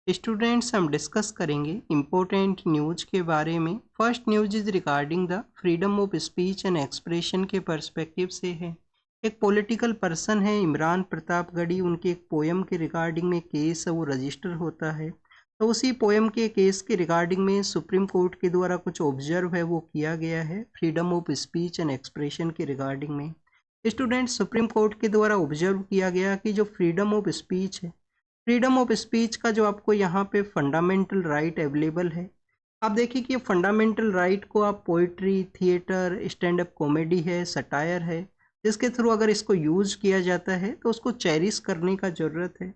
Students हम discuss करेंगे important news के बारे में। First news is regarding the freedom of speech and expression के पर्सपेक्टिव से है। एक पॉलिटिकल पर्सन है इमरान प्रतापगढ़ी, उनके एक पोएम के रिगार्डिंग में केस है वो रजिस्टर होता है। तो उसी पोएम के केस के रिगार्डिंग में सुप्रीम कोर्ट के द्वारा कुछ ऑब्जर्व है वो किया गया है freedom of speech and expression के रिगार्डिंग में। स्टूडेंट्स सुप्रीम कोर्ट के द्वारा ऑब्जर्व किया गया कि जो फ्रीडम ऑफ स्पीच है, फ्रीडम ऑफ स्पीच का जो आपको यहाँ पे फंडामेंटल राइट अवेलेबल है। आप देखिए कि ये फंडामेंटल राइट को आप poetry, theatre, stand up comedy है, सटायर है, जिसके थ्रू अगर इसको यूज किया जाता है तो उसको चेरिश करने का ज़रूरत है।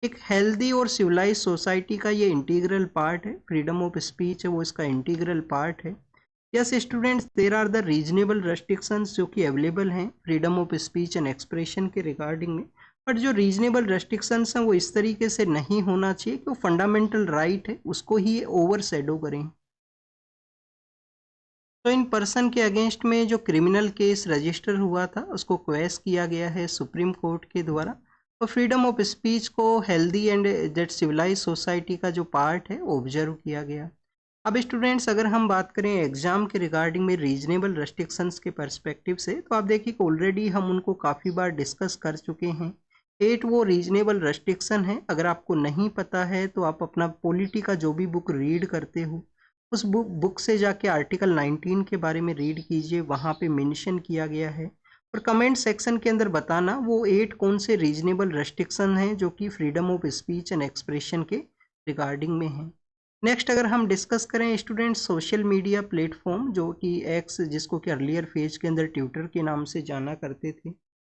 एक हेल्दी और सिविलाइज सोसाइटी का ये इंटीग्रल पार्ट है। फ्रीडम ऑफ स्पीच है वो इसका इंटीग्रल पार्ट है। Yes students, there are the reasonable restrictions जो कि अवेलेबल हैं freedom of speech and expression के रिगार्डिंग में। बट जो रीजनेबल रेस्ट्रिक्शंस हैं वो इस तरीके से नहीं होना चाहिए कि वो फंडामेंटल राइट है उसको ही ओवर शेडो करें। तो इन पर्सन के अगेंस्ट में जो क्रिमिनल केस रजिस्टर हुआ था उसको क्वेश किया गया है सुप्रीम कोर्ट के द्वारा। तो फ्रीडम ऑफ स्पीच को healthy and that civilise society का जो पार्ट है ऑब्जर्व किया गया। अब स्टूडेंट्स अगर हम बात करें एग्जाम के रिगार्डिंग में रीजनेबल रेस्ट्रिक्शंस के पर्सपेक्टिव से, तो आप देखिए कि ऑलरेडी हम उनको काफ़ी बार डिस्कस कर चुके हैं। 8 वो रीजनेबल रेस्ट्रिक्शन है। अगर आपको नहीं पता है तो आप अपना पॉलिटी का जो भी बुक रीड करते हो उस बुक से जाके आर्टिकल 19 के बारे में रीड कीजिए, वहाँ पे मेंशन किया गया है। और कमेंट सेक्शन के अंदर बताना वो 8 कौन से रीजनेबल रेस्ट्रिक्शन हैं जो कि freedom of speech and expression के रिगार्डिंग में हैं। नेक्स्ट अगर हम डिस्कस करें स्टूडेंट सोशल मीडिया प्लेटफॉर्म जो कि एक्स, जिसको कि अर्लियर फेज के अंदर ट्विटर के नाम से जाना करते थे।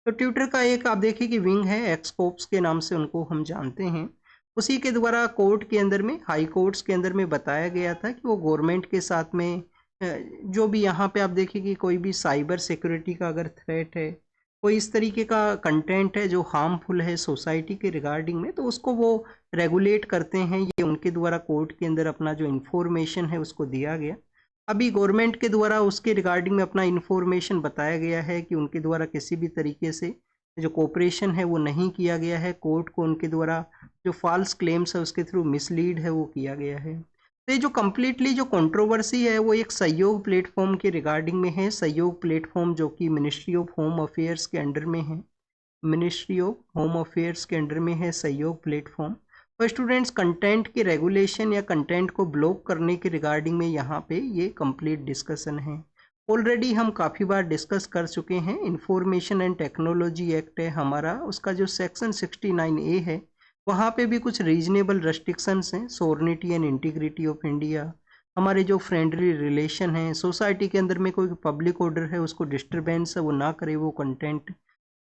तो ट्विटर का एक आप देखिए कि विंग है एक्सकोप्स के नाम से उनको हम जानते हैं। उसी के द्वारा कोर्ट के अंदर में, हाई कोर्ट्स के अंदर में बताया गया था कि वो गवर्नमेंट के साथ में जो भी यहाँ पे आप देखिए कि कोई भी साइबर सिक्योरिटी का अगर थ्रेट है, कोई इस तरीके का कंटेंट है जो हार्मफुल है सोसाइटी के रिगार्डिंग में, तो उसको वो रेगुलेट करते हैं। ये उनके द्वारा कोर्ट के अंदर अपना जो इन्फॉर्मेशन है उसको दिया गया। अभी गवर्नमेंट के द्वारा उसके रिगार्डिंग में अपना इन्फॉर्मेशन बताया गया है कि उनके द्वारा किसी भी तरीके से जो कोऑपरेशन है वो नहीं किया गया है। कोर्ट को उनके द्वारा जो फॉल्स क्लेम्स है उसके थ्रू मिसलीड है वो किया गया है। तो ये जो कम्प्लीटली जो कंट्रोवर्सी है वो एक सहयोग प्लेटफॉर्म के रिगार्डिंग में है। सहयोग प्लेटफॉर्म जो कि मिनिस्ट्री ऑफ होम अफेयर्स के अंडर में है, मिनिस्ट्री ऑफ होम अफेयर्स के अंडर में है सहयोग प्लेटफॉर्म। और स्टूडेंट्स कंटेंट के रेगुलेशन या कंटेंट को ब्लॉक करने के रिगार्डिंग में यहाँ पे ये कंप्लीट डिस्कशन है। ऑलरेडी हम काफ़ी बार डिस्कस कर चुके हैं। इंफॉर्मेशन एंड टेक्नोलॉजी एक्ट है हमारा, उसका जो सेक्शन 69A है वहाँ पे भी कुछ रीजनेबल रेस्ट्रिक्शंस हैं। Sovereignty and integrity of India, हमारे जो फ्रेंडली रिलेशन है, सोसाइटी के अंदर में कोई पब्लिक ऑर्डर है उसको डिस्टर्बेंस है वो ना करे वो कंटेंट।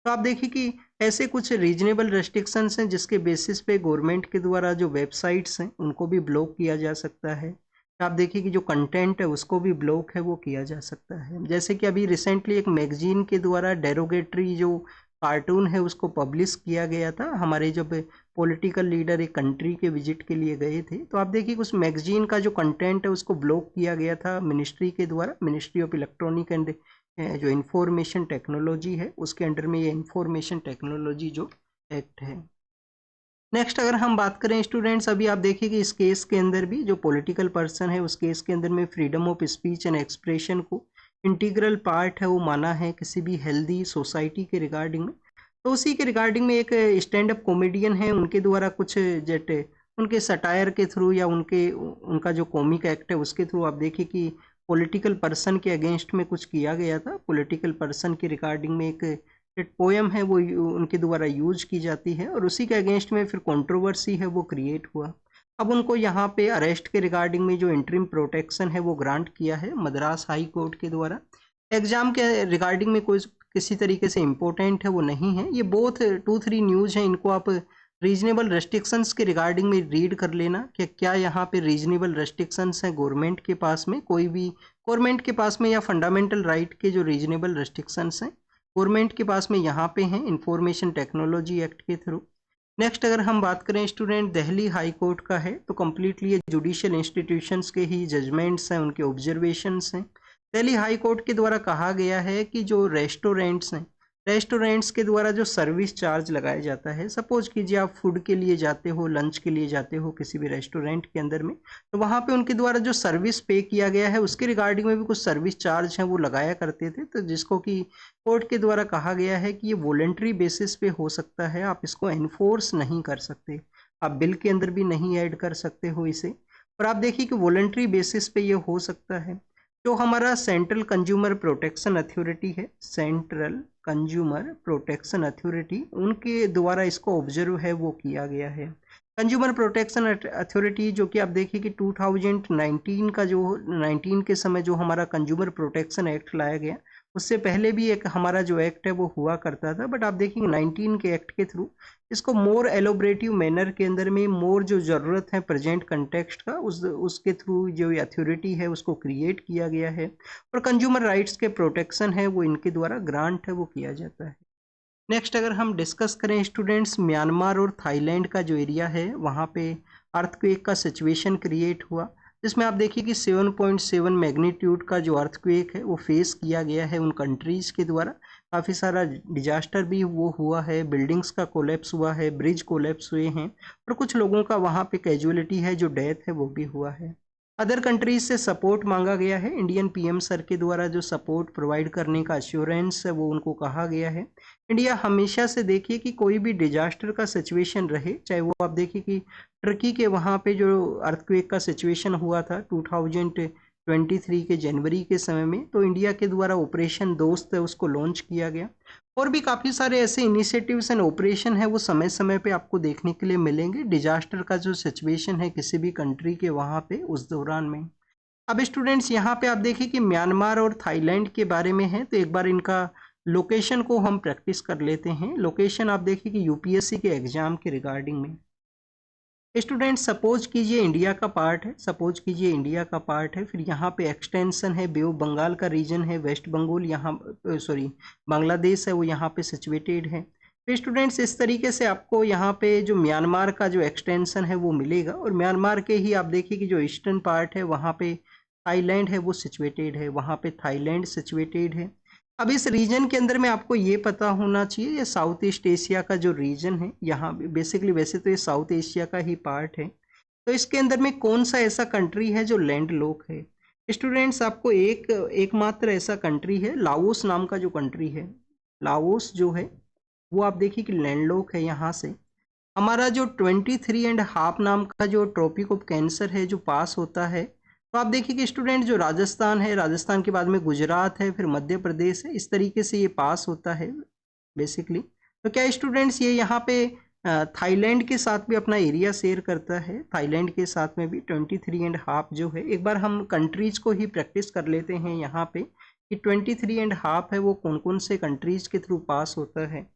तो आप देखिए कि ऐसे कुछ रीजनेबल रेस्ट्रिक्शंस हैं जिसके बेसिस पे गवर्नमेंट के द्वारा जो वेबसाइट्स हैं उनको भी ब्लॉक किया जा सकता है। आप देखिए कि जो कंटेंट है उसको भी ब्लॉक है वो किया जा सकता है। जैसे कि अभी रिसेंटली एक मैगजीन के द्वारा डेरोगेटरी जो कार्टून है उसको पब्लिश किया गया था। हमारे जब पॉलिटिकल लीडर एक कंट्री के विजिट के लिए गए थे, तो आप देखिए उस मैगजीन का जो कंटेंट है उसको ब्लॉक किया गया था मिनिस्ट्री के द्वारा। मिनिस्ट्री ऑफ इलेक्ट्रॉनिक एंड जो इंफॉर्मेशन टेक्नोलॉजी है उसके अंडर में ये इंफॉर्मेशन टेक्नोलॉजी जो एक्ट है। नेक्स्ट अगर हम बात करें स्टूडेंट्स, अभी आप देखिए कि इस केस के अंदर भी जो पॉलिटिकल पर्सन है उस केस के अंदर में freedom of speech and expression को इंटीग्रल पार्ट है वो माना है किसी भी हेल्दी सोसाइटी के रिगार्डिंग में। तो उसी के रिगार्डिंग में एक स्टैंड अप कॉमेडियन है, उनके द्वारा कुछ जेट उनके सटायर के थ्रू या उनका जो कॉमिक एक्ट है उसके थ्रू आप देखिए कि पॉलिटिकल पर्सन के अगेंस्ट में कुछ किया गया था। पॉलिटिकल पर्सन के रिगार्डिंग में एक पोएम है वो उनके द्वारा यूज की जाती है और उसी के अगेंस्ट में फिर कंट्रोवर्सी है वो क्रिएट हुआ। अब उनको यहाँ पे अरेस्ट के रिगार्डिंग में जो इंटरिम प्रोटेक्शन है वो ग्रांट किया है मद्रास हाई कोर्ट के द्वारा। एग्जाम के रिगार्डिंग में कोई किसी तरीके से इम्पोर्टेंट है वो नहीं है। ये बोथ 2-3 न्यूज़ हैं, इनको आप रीजनेबल रेस्ट्रिक्शंस के रिगार्डिंग में रीड कर लेना कि क्या यहाँ पे रीजनेबल रेस्ट्रिक्शंस हैं गवर्नमेंट के पास में, कोई भी गवर्नमेंट के पास में, या फंडामेंटल राइट के जो रीजनेबल रेस्ट्रिक्शंस हैं गवर्नमेंट के पास में यहाँ पे हैं इंफॉर्मेशन टेक्नोलॉजी एक्ट के थ्रू। नेक्स्ट अगर हम बात करें स्टूडेंट दिल्ली हाई कोर्ट का है, तो कम्प्लीटली ये जुडिशियल इंस्टीट्यूशंस के ही जजमेंट्स हैं, उनके ऑब्जर्वेशंस हैं। दिल्ली हाई कोर्ट के द्वारा कहा गया है कि जो रेस्टोरेंट्स हैं, रेस्टोरेंट्स के द्वारा जो सर्विस चार्ज लगाया जाता है, सपोज कीजिए आप फूड के लिए जाते हो, लंच के लिए जाते हो किसी भी रेस्टोरेंट के अंदर में, तो वहाँ पे उनके द्वारा जो सर्विस पे किया गया है उसके रिगार्डिंग में भी कुछ सर्विस चार्ज हैं वो लगाया करते थे, तो जिसको कि कोर्ट के द्वारा कहा गया है कि ये वॉलेंट्री बेसिस पे हो सकता है, आप इसको एनफोर्स नहीं कर सकते, आप बिल के अंदर भी नहीं ऐड कर सकते हो इसे। और आप देखिए कि वॉलेंट्री बेसिस पे ये हो सकता है। जो हमारा सेंट्रल कंज्यूमर प्रोटेक्शन अथॉरिटी है, सेंट्रल कंज्यूमर प्रोटेक्शन अथॉरिटी, उनके द्वारा इसको ऑब्जर्व है वो किया गया है। कंज्यूमर प्रोटेक्शन अथॉरिटी जो कि आप देखिए कि 2019 का जो 19 के समय जो हमारा कंज्यूमर प्रोटेक्शन एक्ट लाया गया, उससे पहले भी एक हमारा जो एक्ट है वो हुआ करता था, बट आप देखिए 19 के एक्ट के थ्रू इसको मोर एलोबरेटिव मैनर के अंदर में मोर जो ज़रूरत है प्रेजेंट कंटेक्स्ट का उसके थ्रू जो अथॉरिटी है उसको क्रिएट किया गया है, और कंज्यूमर राइट्स के प्रोटेक्शन है वो इनके द्वारा ग्रांट है वो किया जाता है। नेक्स्ट अगर हम डिस्कस करें स्टूडेंट्स, म्यांमार और थाईलैंड का जो एरिया है वहाँ पे अर्थक्वेक का सिचुएशन क्रिएट हुआ, जिसमें आप देखिए कि 7.7 मैग्नीट्यूड का जो अर्थक्वेक है वो फेस किया गया है उन कंट्रीज़ के द्वारा। काफ़ी सारा डिजास्टर भी वो हुआ है, बिल्डिंग्स का कोलैप्स हुआ है, ब्रिज कोलैप्स हुए हैं, और कुछ लोगों का वहाँ पे कैजुअलिटी है जो डेथ है वो भी हुआ है। अदर कंट्रीज से सपोर्ट मांगा गया है, इंडियन पीएम सर के द्वारा जो सपोर्ट प्रोवाइड करने का अश्योरेंस है वो उनको कहा गया है। इंडिया हमेशा से देखिए कि कोई भी डिजास्टर का सिचुएशन रहे, चाहे वो आप देखिए कि टर्की के वहाँ पे जो अर्थक्वेक का सिचुएशन हुआ था 2023 के जनवरी के समय में, तो इंडिया के द्वारा ऑपरेशन दोस्त है उसको लॉन्च किया गया, और भी काफ़ी सारे ऐसे इनिशिएटिव्स एंड ऑपरेशन है वो समय समय पे आपको देखने के लिए मिलेंगे डिजास्टर का जो सिचुएशन है किसी भी कंट्री के वहाँ पे उस दौरान में। अब स्टूडेंट्स यहाँ पे आप देखिए कि म्यांमार और थाईलैंड के बारे में है, तो एक बार इनका लोकेशन को हम प्रैक्टिस कर लेते हैं। लोकेशन आप देखिए कि यूपीएससी के एग्जाम के रिगार्डिंग में। स्टूडेंट सपोज कीजिए इंडिया का पार्ट है, सपोज कीजिए इंडिया का पार्ट है, फिर यहाँ पे एक्सटेंशन है, बे ऑफ बंगाल का रीजन है, वेस्ट बंगाल यहाँ बांग्लादेश है वो यहाँ पे सिचुएटेड है। फिर स्टूडेंट्स इस तरीके से आपको यहाँ पे जो म्यांमार का जो एक्सटेंशन है वो मिलेगा, और म्यांमार के ही आप देखिए कि जो ईस्टर्न पार्ट है वहाँ पे थाईलैंड है वो सिचुएटेड है, वहाँ पे थाईलैंड सिचुएटेड है। अब इस रीजन के अंदर में आपको ये पता होना चाहिए, ये साउथ ईस्ट एशिया का जो रीजन है, यहाँ बेसिकली वैसे तो ये साउथ एशिया का ही पार्ट है, तो इसके अंदर में कौन सा ऐसा कंट्री है जो लैंड लॉक है। स्टूडेंट्स आपको एकमात्र ऐसा कंट्री है, लाओस नाम का जो कंट्री है, लाओस जो है वो आप देखिए कि लैंड लॉक है। यहाँ से हमारा जो 23.5 नाम का जो ट्रॉपिक ऑफ कैंसर है जो पास होता है, तो आप देखिए कि स्टूडेंट जो राजस्थान है, राजस्थान के बाद में गुजरात है, फिर मध्य प्रदेश है, इस तरीके से ये पास होता है बेसिकली। तो क्या स्टूडेंट्स ये यहाँ पे थाईलैंड के साथ भी अपना एरिया शेयर करता है, थाईलैंड के साथ में भी 23.5 जो है। एक बार हम कंट्रीज को ही प्रैक्टिस कर लेते हैं यहाँ पे कि 23.5 है वो कौन कौन से कंट्रीज के थ्रू पास होता है।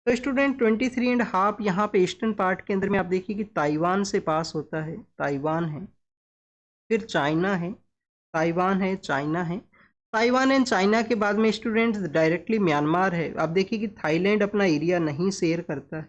तो स्टूडेंट 23.5 यहाँ पे ईस्टर्न पार्ट के अंदर में आप देखिए कि ताइवान से पास होता है, ताइवान है, फिर चाइना है, ताइवान है, चाइना है, ताइवान एंड चाइना के बाद में स्टूडेंट्स डायरेक्टली म्यांमार है। आप देखिए कि थाईलैंड अपना एरिया नहीं शेयर करता है,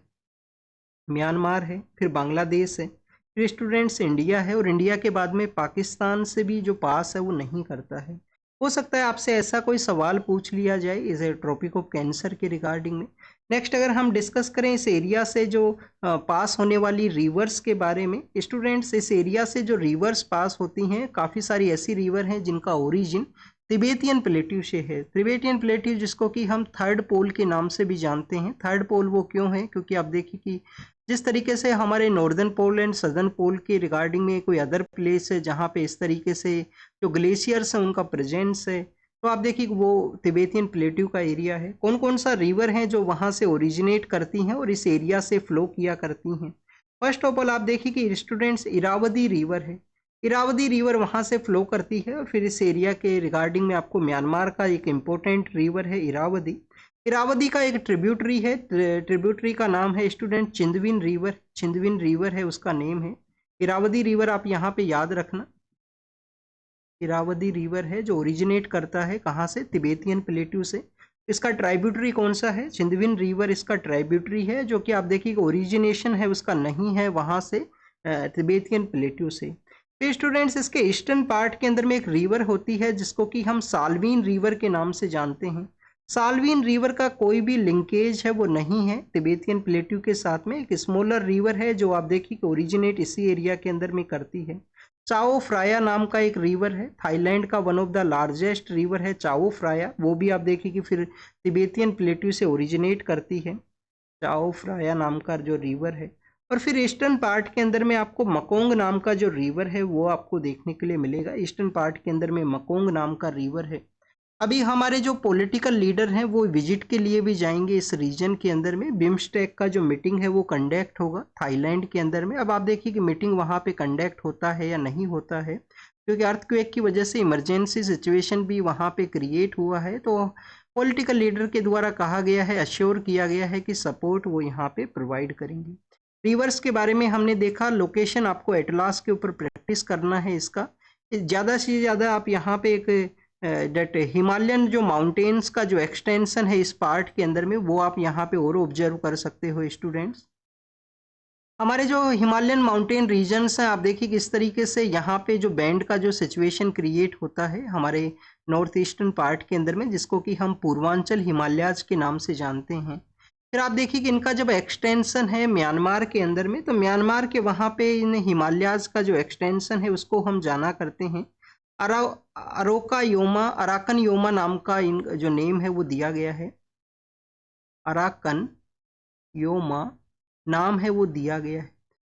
म्यांमार है, फिर बांग्लादेश है, फिर स्टूडेंट्स इंडिया है, और इंडिया के बाद में पाकिस्तान से भी जो पास है वो नहीं करता है। हो सकता है आपसे ऐसा कोई सवाल पूछ लिया जाए इस ट्रॉपिक ऑफ कैंसर के रिगार्डिंग में। नेक्स्ट अगर हम डिस्कस करें इस एरिया से जो पास होने वाली रिवर्स के बारे में, स्टूडेंट्स इस एरिया से जो रिवर्स पास होती हैं, काफ़ी सारी ऐसी रिवर हैं जिनका ओरिजिन तिबेतियन प्लेट्यू से है। तिबेतियन प्लेट्यू जिसको कि हम थर्ड पोल के नाम से भी जानते हैं। थर्ड पोल वो क्यों है, क्योंकि आप देखिए कि जिस तरीके से हमारे नॉर्दर्न पोल एंड सदर्न पोल के रिगार्डिंग में कोई अदर प्लेस है जहाँ पे इस तरीके से जो ग्लेशियर्स हैं उनका प्रेजेंस है, तो आप देखिए वो तिबेतियन प्लेट्यू का एरिया है। कौन कौन सा रिवर हैं जो वहाँ से ओरिजिनेट करती हैं और इस एरिया से फ्लो किया करती हैं। फर्स्ट ऑफ ऑल आप देखिए कि स्टूडेंट्स इरावदी रिवर है, इरावदी रिवर वहाँ से फ्लो करती है, और फिर इस एरिया के रिगार्डिंग में आपको म्यांमार का एक इम्पोर्टेंट रिवर है इरावदी। इरावदी का एक ट्रिब्यूटरी है, ट्रिब्यूटरी का नाम है student Chindwin river, Chindwin river है उसका नेम है। इरावदी रिवर आप यहाँ पे याद रखना, इरावदी रिवर है जो ओरिजिनेट करता है कहाँ से, तिबेतियन प्लेट्यू से। इसका ट्राइब्यूटरी कौन सा है, चिंदविन रिवर इसका ट्राइब्यूटरी है, जो कि आप देखिए ओरिजिनेशन है उसका नहीं है वहाँ से तिबेतियन प्लेट्यू से। तो स्टूडेंट्स इसके ईस्टर्न पार्ट के अंदर में एक रिवर होती है जिसको कि हम साल्वीन रिवर के नाम से जानते हैं। साल्वीन रिवर का कोई भी लिंकेज है वो नहीं है तिबेतियन प्लेट्यू के साथ में। एक स्मॉलर रिवर है जो आप देखिए कि ओरिजिनेट इसी एरिया के अंदर में करती है। चाओ फ्राया नाम का एक रिवर है, थाईलैंड का one of the largest river है चाओ फ्राया, वो भी आप देखिए कि फिर तिबेतियन प्लेट्यू से ओरिजिनेट करती है, चाओ फ्राया नाम का जो रिवर है। और फिर ईस्टर्न पार्ट के अंदर में आपको मकोंग नाम का जो रिवर है वो आपको देखने के लिए मिलेगा। ईस्टर्न पार्ट के अंदर में मकोंग नाम का रिवर है। अभी हमारे जो पॉलिटिकल लीडर हैं वो विजिट के लिए भी जाएंगे इस रीजन के अंदर में। बिम्स्टेक का जो मीटिंग है वो कंडक्ट होगा थाईलैंड के अंदर में। अब आप देखिए कि मीटिंग वहाँ पे कंडक्ट होता है या नहीं होता है, क्योंकि अर्थक्वेक की वजह से इमरजेंसी सिचुएशन भी वहाँ पे क्रिएट हुआ है। तो पॉलिटिकल लीडर के द्वारा कहा गया है, अश्योर किया गया है कि सपोर्ट वो यहाँ पे प्रोवाइड करेंगे। रिवर्स के बारे में हमने देखा, लोकेशन आपको एटलास के ऊपर प्रैक्टिस करना है इसका। ज़्यादा से ज़्यादा आप यहाँ पे एक डेट हिमालयन जो माउंटेन्स का जो एक्सटेंशन है इस पार्ट के अंदर में वो आप यहाँ पे और ऑब्जर्व कर सकते हो स्टूडेंट्स। हमारे जो हिमालयन माउंटेन रीजन्स हैं आप देखिए किस तरीके से यहाँ पे जो बैंड का जो सिचुएशन क्रिएट होता है हमारे नॉर्थ ईस्टर्न पार्ट के अंदर में, जिसको कि हम पूर्वांचल हिमालयाज के नाम से जानते हैं। फिर आप देखिए कि इनका जब एक्सटेंशन है म्यांमार के अंदर में, तो म्यांमार के वहाँ पे इन हिमालयाज का जो एक्सटेंशन है उसको हम जाना करते हैं अरोका योमा, अराकन योमा नाम का इन जो नेम है वो दिया गया है। अराकन योमा नाम है वो दिया गया है।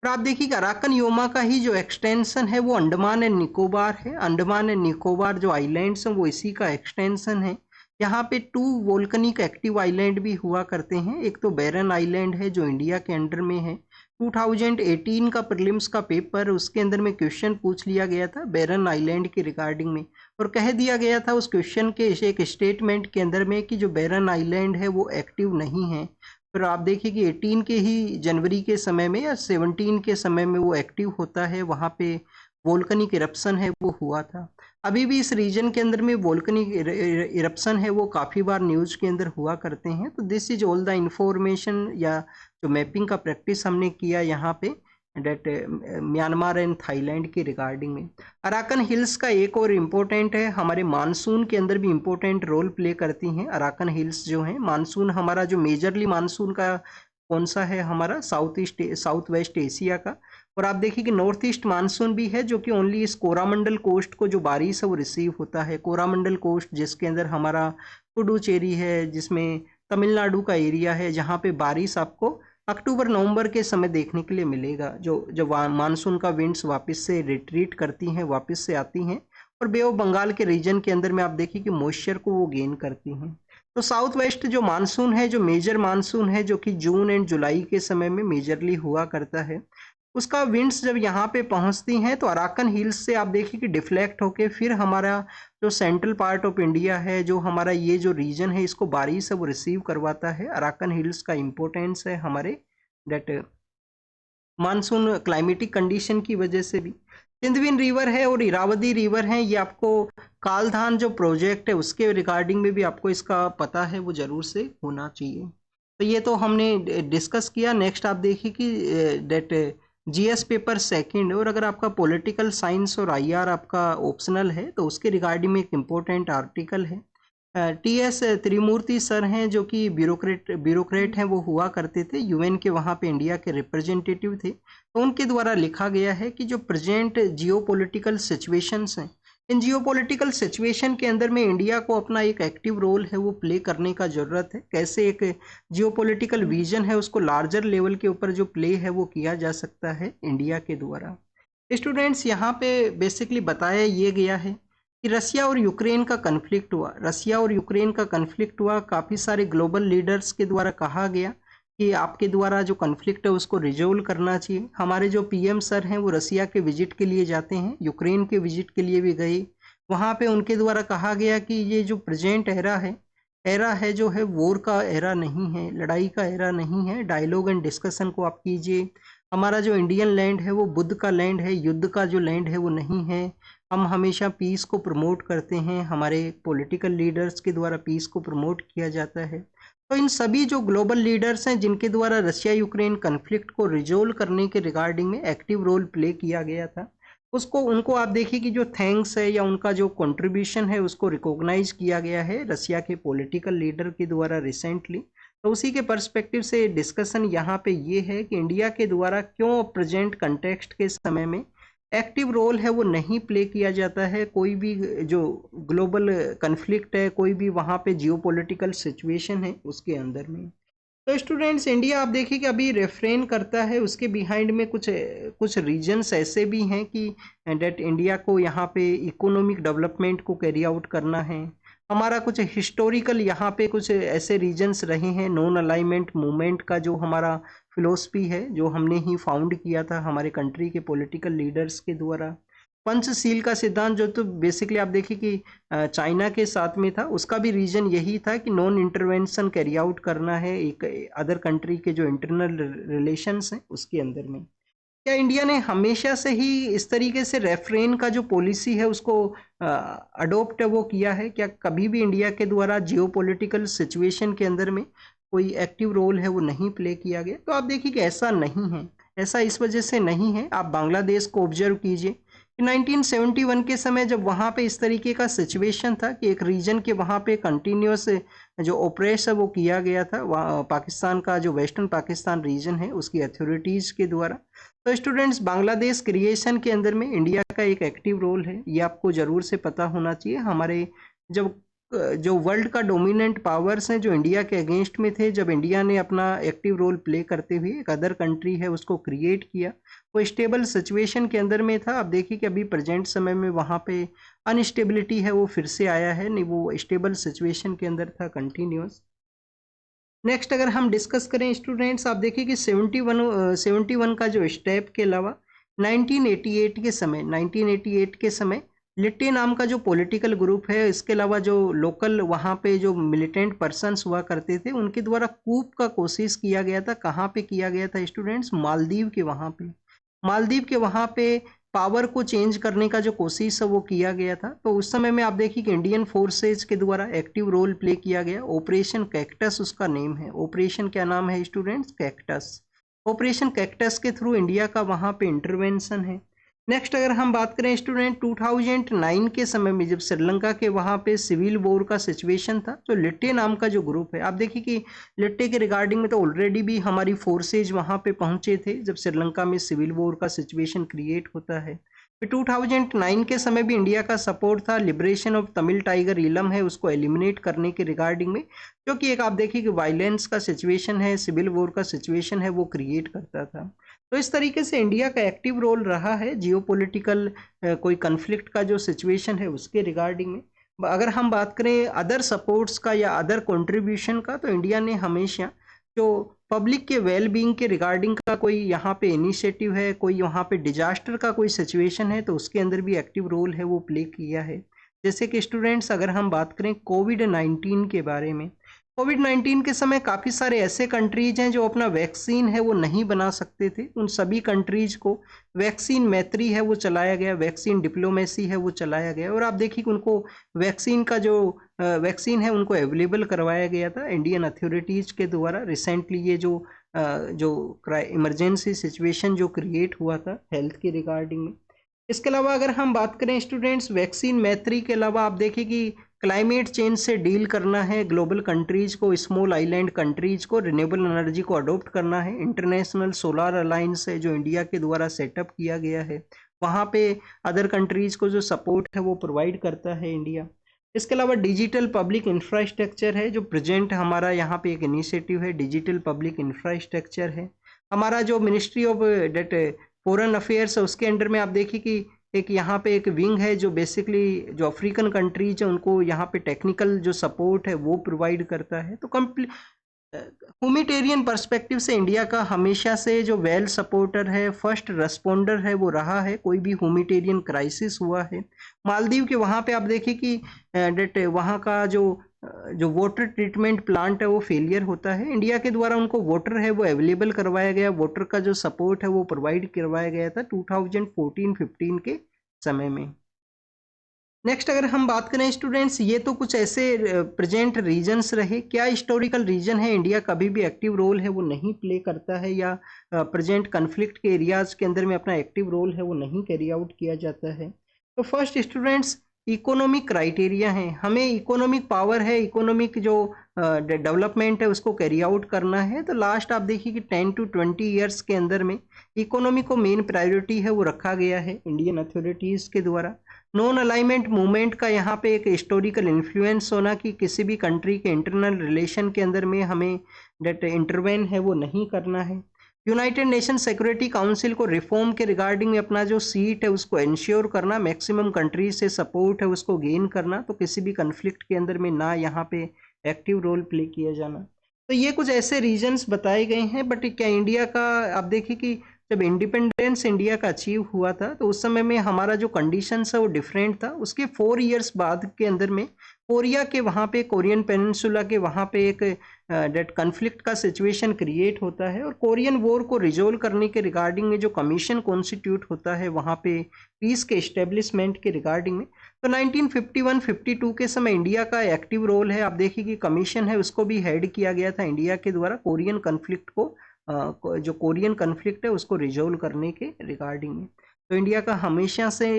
और आप देखिए कि अराकन योमा का ही जो एक्सटेंशन है वो अंडमान एंड निकोबार है। अंडमान एंड निकोबार जो आइलैंड्स हैं वो इसी का एक्सटेंशन है। यहाँ पे 2 वोल्कनिक एक्टिव आइलैंड भी हुआ करते हैं। एक तो बैरन आइलैंड है जो इंडिया के अंडर में है। 2018 का प्रीलिम्स का पेपर, उसके अंदर में क्वेश्चन पूछ लिया गया था बैरन आइलैंड के रिगार्डिंग में, और कह दिया गया था उस क्वेश्चन के एक स्टेटमेंट के अंदर में कि जो बैरन आइलैंड है वो एक्टिव नहीं है। फिर आप देखिए कि 18 के ही जनवरी के समय में या 17 के समय में वो एक्टिव होता है, वहाँ पे वोल्कनिक इरप्शन है वो हुआ था। अभी भी इस रीजन के अंदर में वोल्कनिक इरप्शन है वो काफ़ी बार न्यूज़ के अंदर हुआ करते हैं। तो this is all the information या जो मैपिंग का प्रैक्टिस हमने किया यहाँ पे डेट म्यांमार एंड थाईलैंड के रिगार्डिंग में। अराकन हिल्स का एक और इम्पोर्टेंट है, हमारे मानसून के अंदर भी इम्पोर्टेंट रोल प्ले करती हैं अराकन हिल्स जो हैं। मानसून हमारा जो मेजरली मानसून का कौन सा है, हमारा साउथ वेस्ट एशिया का। और आप देखिए कि नॉर्थ ईस्ट मानसून भी है जो कि ओनली इस कोरामंडल कोस्ट को जो बारिश है वो रिसीव होता है। कोरामंडल कोस्ट जिसके अंदर हमारा पुडुचेरी है, जिसमें तमिलनाडु का एरिया है, जहाँ पे बारिश आपको अक्टूबर नवंबर के समय देखने के लिए मिलेगा। जो मानसून का विंड्स वापस से रिट्रीट करती हैं, वापस से आती हैं, और बे ऑफ बंगाल के रीजन के अंदर में आप देखिए कि मॉइस्चर को वो गेन करती हैं। तो साउथ वेस्ट जो मानसून है, जो मेजर मानसून है, जो कि जून एंड जुलाई के समय में मेजरली हुआ करता है, उसका विंड्स जब यहाँ पे पहुँचती हैं तो अराकन हिल्स से आप देखिए कि डिफ्लेक्ट होके फिर हमारा जो सेंट्रल पार्ट ऑफ इंडिया है, जो हमारा ये जो रीजन है, इसको बारिश है वो रिसीव करवाता है। अराकन हिल्स का इम्पोर्टेंस है हमारे डेट मानसून क्लाइमेटिक कंडीशन की वजह से भी। सिंधवीन रिवर है और इरावदी रिवर है, ये आपको कालधान जो प्रोजेक्ट है उसके रिगार्डिंग में भी आपको इसका पता है, वो जरूर से होना चाहिए। तो ये तो हमने डिस्कस किया। नेक्स्ट आप देखिए कि डेट जीएस पेपर सेकंड, और अगर आपका पॉलिटिकल साइंस और आईआर आपका ऑप्शनल है तो उसके रिगार्डिंग में एक इम्पोर्टेंट आर्टिकल है। टीएस त्रिमूर्ति सर हैं जो कि ब्यूरोक्रेट हैं, वो हुआ करते थे यूएन के, वहाँ पे इंडिया के रिप्रेजेंटेटिव थे। तो उनके द्वारा लिखा गया है कि जो प्रेजेंट जियोपॉलिटिकल सिचुएशंस हैं, इन जियोपॉलिटिकल सिचुएशन के अंदर में इंडिया को अपना एक एक्टिव रोल है वो प्ले करने का ज़रूरत है। कैसे एक जियोपॉलिटिकल विजन है उसको लार्जर लेवल के ऊपर जो प्ले है वो किया जा सकता है इंडिया के द्वारा। स्टूडेंट्स, यहाँ पे बेसिकली बताया ये गया है कि रसिया और यूक्रेन का कन्फ्लिक्ट हुआ। रसिया और यूक्रेन का कन्फ्लिक्ट हुआ, काफ़ी सारे ग्लोबल लीडर्स के द्वारा कहा गया कि आपके द्वारा जो कन्फ्लिक्ट है उसको रिजोल्व करना चाहिए। हमारे जो पीएम सर हैं वो रसिया के विजिट के लिए जाते हैं, यूक्रेन के विजिट के लिए भी गए। वहाँ पे उनके द्वारा कहा गया कि ये जो प्रेजेंट एरा है जो है वॉर का एरा नहीं है, लड़ाई का एरा नहीं है, डायलॉग एंड डिस्कशन को आप कीजिए। हमारा जो इंडियन लैंड है वो बुद्ध का लैंड है, युद्ध का जो लैंड है वो नहीं है। हम हमेशा पीस को प्रमोट करते हैं, हमारे पॉलिटिकल लीडर्स के द्वारा पीस को प्रमोट किया जाता है। तो इन सभी जो ग्लोबल लीडर्स हैं जिनके द्वारा रशिया यूक्रेन कन्फ्लिक्ट को रिजोल्व करने के रिगार्डिंग में एक्टिव रोल प्ले किया गया था, उसको उनको आप देखिए कि जो थैंक्स है या उनका जो कंट्रीब्यूशन है उसको रिकॉग्नाइज किया गया है रसिया के पॉलिटिकल लीडर के द्वारा रिसेंटली। तो उसी के पर्सपेक्टिव से डिस्कशन यहाँ पे ये है कि इंडिया के द्वारा क्यों प्रेजेंट कंटेक्स्ट के समय में एक्टिव रोल है वो नहीं प्ले किया जाता है, कोई भी जो ग्लोबल कन्फ्लिक्ट है, कोई भी वहाँ पे जियोपॉलिटिकल सिचुएशन है उसके अंदर में। तो स्टूडेंट्स इंडिया आप देखिए कि अभी रेफ्रेन करता है, उसके बिहाइंड में कुछ कुछ रीजन्स ऐसे भी हैं कि डेट इंडिया को यहाँ पे इकोनॉमिक डेवलपमेंट को कैरी आउट करना है। हमारा कुछ हिस्टोरिकल यहाँ पे कुछ ऐसे रीजन्स रहे हैं, नॉन अलाइनमेंट मूवमेंट का जो हमारा फिलोसफी है जो हमने ही फाउंड किया था हमारे कंट्री के पॉलिटिकल लीडर्स के द्वारा। पंचशील का सिद्धांत जो तो बेसिकली आप देखिए कि चाइना के साथ में था, उसका भी रीजन यही था कि नॉन इंटरवेंशन कैरी आउट करना है एक अदर कंट्री के जो इंटरनल रिलेशंस हैं उसके अंदर में। क्या इंडिया ने हमेशा से ही इस तरीके से रेफ्रेन का जो पॉलिसी है उसको अडोप्ट वो किया है? क्या कभी भी इंडिया के द्वारा जियोपॉलिटिकल सिचुएशन के अंदर में कोई एक्टिव रोल है वो नहीं प्ले किया गया? तो आप देखिए कि ऐसा नहीं है। ऐसा इस वजह से नहीं है, आप बांग्लादेश को ऑब्जर्व कीजिए 1971 के समय जब वहाँ पे इस तरीके का सिचुएशन था कि एक रीजन के वहाँ पे कंटिन्यूस जो ऑपरेस है वो किया गया था वहाँ पाकिस्तान का जो वेस्टर्न पाकिस्तान रीजन है उसकी अथॉरिटीज़ के द्वारा। तो स्टूडेंट्स बांग्लादेश क्रिएशन के अंदर में इंडिया का एक एक्टिव रोल है, ये आपको ज़रूर से पता होना चाहिए। हमारे जब जो वर्ल्ड का डोमिनेंट पावर्स हैं जो इंडिया के अगेंस्ट में थे, जब इंडिया ने अपना एक्टिव रोल प्ले करते हुए एक अदर कंट्री है उसको क्रिएट किया, वो स्टेबल सिचुएशन के अंदर में था। अब देखिए कि अभी प्रेजेंट समय में वहाँ पे अनस्टेबिलिटी है वो फिर से आया है, नहीं वो स्टेबल सिचुएशन के अंदर था कंटिन्यूस। नेक्स्ट अगर हम डिस्कस करें स्टूडेंट्स, आप देखिए कि 71 का जो स्टेप के अलावा 1988 के समय लिट्टे नाम का जो पॉलिटिकल ग्रुप है, इसके अलावा जो लोकल वहाँ पे जो मिलिटेंट पर्सन्स हुआ करते थे उनके द्वारा कूप का कोशिश किया गया था। कहाँ पे किया गया था स्टूडेंट्स? मालदीव के वहाँ पे। मालदीव के वहाँ पे पावर को चेंज करने का जो कोशिश है वो किया गया था। तो उस समय में आप देखिए कि इंडियन फोर्सेज के द्वारा एक्टिव रोल प्ले किया गया। ऑपरेशन कैक्टस उसका नेम है। ऑपरेशन क्या नाम है स्टूडेंट्स? कैक्टस। ऑपरेशन कैक्टस के थ्रू इंडिया का वहाँ पे इंटरवेंशन है। नेक्स्ट अगर हम बात करें स्टूडेंट 2009 के समय में जब श्रीलंका के वहाँ पे सिविल वॉर का सिचुएशन था, तो लिट्टे नाम का जो ग्रुप है, आप देखिए कि लिट्टे के रिगार्डिंग में तो ऑलरेडी भी हमारी फोर्सेज वहाँ पे पहुँचे थे जब श्रीलंका में सिविल वॉर का सिचुएशन क्रिएट होता है। फिर 2009 के समय भी इंडिया का सपोर्ट था, लिबरेशन ऑफ तमिल टाइगर इलम है उसको एलिमिनेट करने के रिगार्डिंग में, क्योंकि एक आप देखिए कि वायलेंस का सिचुएशन है, सिविल वॉर का सिचुएशन है वो क्रिएट करता था। तो इस तरीके से इंडिया का एक्टिव रोल रहा है जियोपॉलिटिकल कोई कन्फ्लिक्ट का जो सिचुएशन है उसके रिगार्डिंग में। अगर हम बात करें अदर सपोर्ट्स का या अदर कंट्रीब्यूशन का, तो इंडिया ने हमेशा जो पब्लिक के वेल बीइंग के रिगार्डिंग का कोई यहाँ पे इनिशिएटिव है, कोई यहाँ पे डिजास्टर का कोई सिचुएशन है, तो उसके अंदर भी एक्टिव रोल है वो प्ले किया है। जैसे कि स्टूडेंट्स अगर हम बात करें कोविड-19 के बारे में, कोविड-19 के समय काफ़ी सारे ऐसे कंट्रीज हैं जो अपना वैक्सीन है वो नहीं बना सकते थे। उन सभी कंट्रीज को वैक्सीन मैत्री है वो चलाया गया, वैक्सीन डिप्लोमेसी है वो चलाया गया, और आप देखिए कि उनको वैक्सीन का जो वैक्सीन है उनको अवेलेबल करवाया गया था इंडियन अथॉरिटीज़ के द्वारा। रिसेंटली ये जो इमरजेंसी सिचुएशन जो क्रिएट हुआ था हेल्थ के रिगार्डिंग में। इसके अलावा अगर हम बात करें स्टूडेंट्स वैक्सीन मैत्री के अलावा, आप देखिए कि क्लाइमेट चेंज से डील करना है ग्लोबल कंट्रीज़ को, स्मॉल आइलैंड कंट्रीज़ को रिन्यूएबल एनर्जी को अडॉप्ट करना है। इंटरनेशनल सोलर अलायंस है जो इंडिया के द्वारा सेटअप किया गया है, वहाँ पे अदर कंट्रीज़ को जो सपोर्ट है वो प्रोवाइड करता है इंडिया। इसके अलावा डिजिटल पब्लिक इंफ्रास्ट्रक्चर है जो प्रेजेंट हमारा यहाँ पे एक इनिशिएटिव है, डिजिटल पब्लिक इंफ्रास्ट्रक्चर है। हमारा जो ministry of that foreign affairs है उसके अंडर में आप देखिए कि एक यहाँ पे एक विंग है जो बेसिकली जो अफ्रीकन कंट्रीज है उनको यहाँ पे टेक्निकल जो सपोर्ट है वो प्रोवाइड करता है। तो ह्यूमैनिटेरियन पर्सपेक्टिव से इंडिया का हमेशा से जो वेल सपोर्टर है, फर्स्ट रेस्पोंडर है वो रहा है, कोई भी ह्यूमैनिटेरियन क्राइसिस हुआ है। मालदीव के वहाँ पे आप देखिए कि डेट वहाँ का जो वाटर ट्रीटमेंट प्लांट है वो फेलियर होता है, इंडिया के द्वारा उनको वाटर है वो अवेलेबल करवाया गया, वाटर का जो सपोर्ट है वो प्रोवाइड करवाया गया था 2014-15 के समय में। नेक्स्ट अगर हम बात करें स्टूडेंट्स, ये तो कुछ ऐसे प्रेजेंट रीजन्स रहे। क्या हिस्टोरिकल रीजन है इंडिया कभी भी एक्टिव रोल है वो नहीं प्ले करता है, या प्रेजेंट कन्फ्लिक्ट के एरियाज के अंदर में अपना एक्टिव रोल है वो नहीं कैरी आउट किया जाता है? तो फर्स्ट स्टूडेंट्स, इकोनॉमिक क्राइटेरिया है, हमें इकोनॉमिक पावर है, इकोनॉमिक जो डेवलपमेंट है उसको कैरी आउट करना है। तो लास्ट आप देखिए कि 10 to 20 ईयर्स के अंदर में इकोनॉमी को मेन प्रायोरिटी है वो रखा गया है इंडियन अथॉरिटीज़ के द्वारा। नॉन अलाइनमेंट मूवमेंट का यहाँ पे एक हिस्टोरिकल इन्फ्लुएंस होना कि किसी भी कंट्री के इंटरनल रिलेशन के अंदर में हमें डेट इंटरवेन है वो नहीं करना है। यूनाइटेड नेशन सिक्योरिटी काउंसिल को रिफॉर्म के रिगार्डिंग में अपना जो सीट है उसको इंश्योर करना, मैक्सिमम कंट्रीज से सपोर्ट है उसको गेन करना, तो किसी भी कन्फ्लिक्ट के अंदर में ना यहाँ पे एक्टिव रोल प्ले किया जाना। तो ये कुछ ऐसे रीजंस बताए गए हैं। बट क्या इंडिया का आप देखिए कि जब इंडिपेंडेंस इंडिया का अचीव हुआ था तो उस समय में हमारा जो कंडीशंस है वो डिफरेंट था। उसके 4 इयर्स बाद के अंदर में कोरिया के वहाँ पे, कोरियन पेनिनसुला के वहाँ पे एक डेट कन्फ्लिक्ट का सिचुएशन क्रिएट होता है, और कोरियन वॉर को रिजोल्व करने के रिगार्डिंग में जो कमीशन कॉन्स्टिट्यूट होता है वहाँ पे पीस के इस्टेब्लिशमेंट के रिगार्डिंग में, तो 1951-52 के समय इंडिया का एक्टिव रोल है। आप देखिए कि कमीशन है उसको भी हेड किया गया था इंडिया के द्वारा कोरियन कन्फ्लिक्ट को, जो कोरियन कन्फ्लिक्ट है उसको रिजोल्व करने के रिगार्डिंग में। तो इंडिया का हमेशा से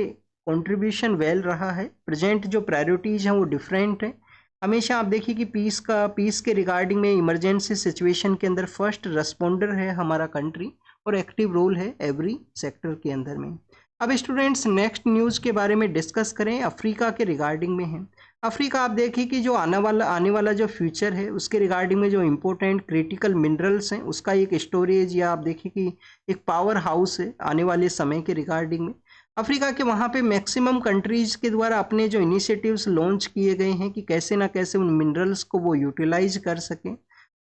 कंट्रीब्यूशन वेल रहा है। प्रेजेंट जो प्रायोरिटीज हैं वो डिफरेंट है। हमेशा आप देखिए कि पीस के रिगार्डिंग में इमरजेंसी सिचुएशन के अंदर फर्स्ट रेस्पॉन्डर है हमारा कंट्री, और एक्टिव रोल है एवरी सेक्टर के अंदर में। अब स्टूडेंट्स नेक्स्ट न्यूज़ के बारे में डिस्कस करें, अफ्रीका के रिगार्डिंग में है। अफ्रीका आप देखिए कि जो आने वाला जो फ्यूचर है उसके रिगार्डिंग में जो इम्पोर्टेंट क्रिटिकल मिनरल्स हैं उसका एक स्टोरेज, या आप देखिए कि एक पावर हाउस है आने वाले समय के रिगार्डिंग में। अफ्रीका के वहाँ पे मैक्सिमम कंट्रीज़ के द्वारा अपने जो इनिशिएटिव्स लॉन्च किए गए हैं कि कैसे ना कैसे उन मिनरल्स को वो यूटिलाइज कर सकें।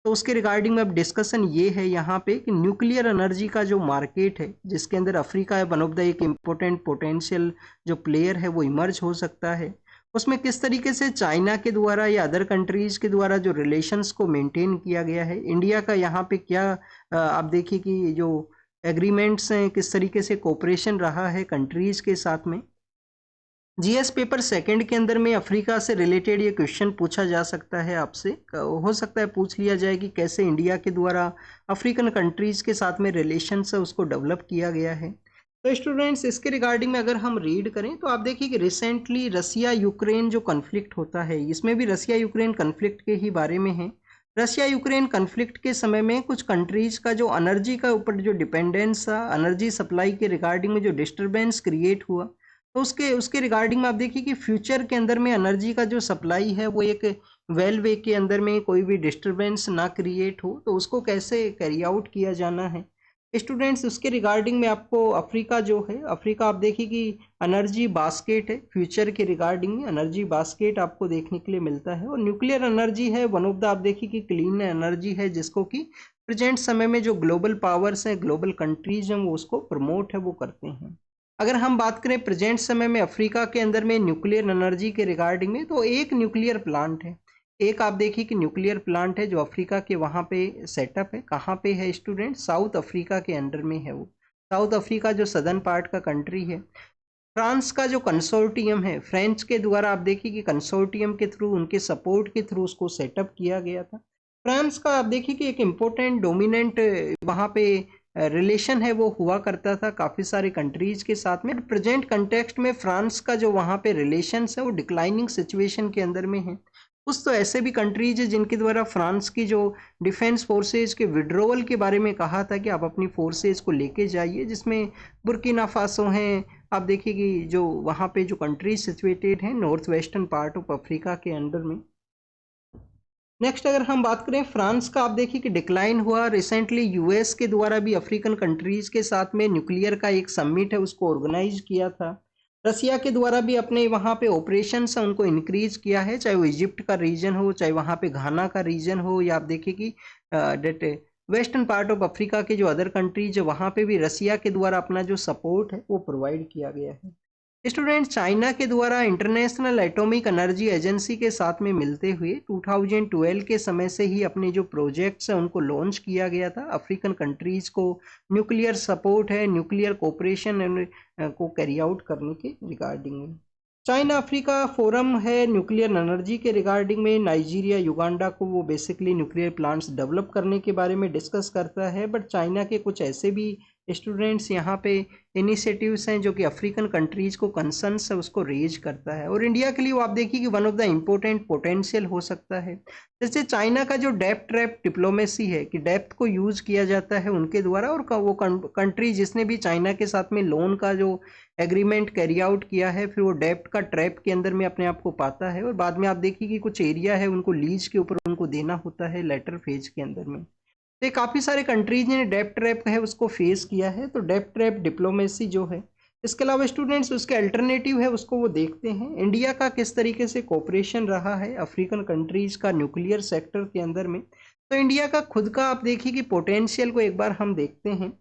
तो उसके रिगार्डिंग में अब डिस्कशन ये है यहाँ पे कि न्यूक्लियर एनर्जी का जो मार्केट है जिसके अंदर अफ्रीका है वन ऑफ द एक इम्पोर्टेंट पोटेंशियल जो प्लेयर है वो इमर्ज हो सकता है, उसमें किस तरीके से चाइना के द्वारा या अदर कंट्रीज़ के द्वारा जो रिलेशंस को मेंटेन किया गया है, इंडिया का यहाँ पे क्या आप देखिए कि जो एग्रीमेंट्स हैं किस तरीके से कोऑपरेशन रहा है कंट्रीज़ के साथ में। जीएस पेपर सेकंड के अंदर में अफ्रीका से रिलेटेड ये क्वेश्चन पूछा जा सकता है आपसे, हो सकता है पूछ लिया जाए कि कैसे इंडिया के द्वारा अफ्रीकन कंट्रीज़ के साथ में रिलेशंस है उसको डेवलप किया गया है। तो स्टूडेंट्स इसके रिगार्डिंग में अगर हम रीड करें तो आप देखिए कि रिसेंटली रसिया यूक्रेन जो कन्फ्लिक्ट होता है, इसमें भी रसिया यूक्रेन कन्फ्लिक्ट के ही बारे में है। रसिया यूक्रेन कन्फ्लिक्ट के समय में कुछ कंट्रीज़ का जो एनर्जी का ऊपर जो डिपेंडेंस था, एनर्जी सप्लाई के रिगार्डिंग में जो डिस्टर्बेंस क्रिएट हुआ, तो उसके उसके रिगार्डिंग में आप देखिए कि फ्यूचर के अंदर में एनर्जी का जो सप्लाई है वो एक वेल वे के अंदर में कोई भी डिस्टरबेंस ना क्रिएट हो, तो उसको कैसे कैरी आउट किया जाना है स्टूडेंट्स। उसके रिगार्डिंग में आपको अफ्रीका जो है, अफ्रीका आप देखिए कि एनर्जी बास्केट है, फ्यूचर के रिगार्डिंग में एनर्जी बास्केट आपको देखने के लिए मिलता है, और न्यूक्लियर एनर्जी है वन ऑफ द आप देखिए कि क्लीन एनर्जी है जिसको कि प्रेजेंट समय में जो ग्लोबल पावर्स हैं, ग्लोबल कंट्रीज हैं वो उसको प्रमोट है वो करते हैं। अगर हम बात करें प्रेजेंट समय में अफ्रीका के अंदर में न्यूक्लियर एनर्जी के रिगार्डिंग में, तो एक न्यूक्लियर प्लांट है, एक आप देखिए कि न्यूक्लियर प्लांट है जो अफ्रीका के वहाँ पे सेटअप है। कहाँ पे है स्टूडेंट? साउथ अफ्रीका के अंडर में है वो। साउथ अफ्रीका जो सदर्न पार्ट का कंट्री है। फ्रांस का जो कंसोर्टियम है, फ्रेंच के द्वारा आप देखिए कि कंसोर्टियम के थ्रू, उनके सपोर्ट के थ्रू उसको सेटअप किया गया था। फ्रांस का आप देखिए कि एक इम्पोर्टेंट डोमिनेंट वहाँ पे रिलेशन है वो हुआ करता था काफ़ी सारे कंट्रीज के साथ में। प्रेजेंट कंटेक्स्ट में फ्रांस का जो वहाँ पे रिलेशंस है वो डिक्लाइनिंग सिचुएशन के अंदर में है। कुछ तो ऐसे भी कंट्रीज है जिनके द्वारा फ्रांस की जो डिफेंस फोर्सेज के विड्रोवल के बारे में कहा था कि आप अपनी फोर्सेज को लेके जाइए, जिसमें बुर्किना फासो हैं, आप देखिए कि जो वहाँ पे जो कंट्रीज सिचुएटेड हैं north western part of Africa के अंडर में। नेक्स्ट अगर हम बात करें फ्रांस का, आप देखिए कि डिक्लाइन हुआ। रिसेंटली यूएस के द्वारा भी अफ्रीकन कंट्रीज के साथ में न्यूक्लियर का एक समिट है उसको ऑर्गेनाइज किया था। रसिया के द्वारा भी अपने वहाँ पे ऑपरेशंस है उनको इंक्रीज किया है, चाहे वो इजिप्ट का रीजन हो, चाहे वहाँ पे घाना का रीजन हो, या आप देखिए कि that western part of Africa के जो अदर कंट्रीज है वहाँ पे भी रसिया के द्वारा अपना जो सपोर्ट है वो प्रोवाइड किया गया है। स्टूडेंट चाइना के द्वारा इंटरनेशनल एटॉमिक एनर्जी एजेंसी के साथ में मिलते हुए 2012 के समय से ही अपने जो प्रोजेक्ट्स हैं उनको लॉन्च किया गया था। अफ्रीकन कंट्रीज को न्यूक्लियर सपोर्ट है, न्यूक्लियर कोऑपरेशन को कैरी आउट करने के रिगार्डिंग में। चाइना अफ्रीका फोरम है न्यूक्लियर एनर्जी के रिगार्डिंग में। नाइजीरिया युगांडा को वो बेसिकली न्यूक्लियर प्लांट्स डेवलप करने के बारे में डिस्कस करता है। बट चाइना के कुछ ऐसे भी स्टूडेंट्स यहाँ पे इनिशिएटिव्स हैं जो कि अफ्रीकन कंट्रीज को कंसर्न्स है उसको रेज करता है, और इंडिया के लिए वो आप देखिए कि one of the important potential हो सकता है। जैसे चाइना का जो डेप्थ ट्रैप डिप्लोमेसी है कि डेप्थ को यूज किया जाता है उनके द्वारा, और वो कंट्री जिसने भी चाइना के साथ में लोन का जो एग्रीमेंट कैरी आउट किया है फिर वो डेप्ट का ट्रैप के अंदर में अपने आप को पाता है, और बाद में आप देखिए कि कुछ एरिया है उनको लीज के ऊपर उनको देना होता है लेटर फेज के अंदर में। तो काफ़ी सारे कंट्रीज ने डेप्ट ट्रैप है उसको फेस किया है। तो डेप्ट ट्रैप डिप्लोमेसी जो है, इसके अलावा स्टूडेंट्स उसके अल्टरनेटिव है उसको वो देखते हैं। इंडिया का किस तरीके से कोऑपरेशन रहा है अफ्रीकन कंट्रीज का न्यूक्लियर सेक्टर के अंदर में। तो इंडिया का खुद का आप देखिए कि पोटेंशियल को एक बार हम देखते हैं।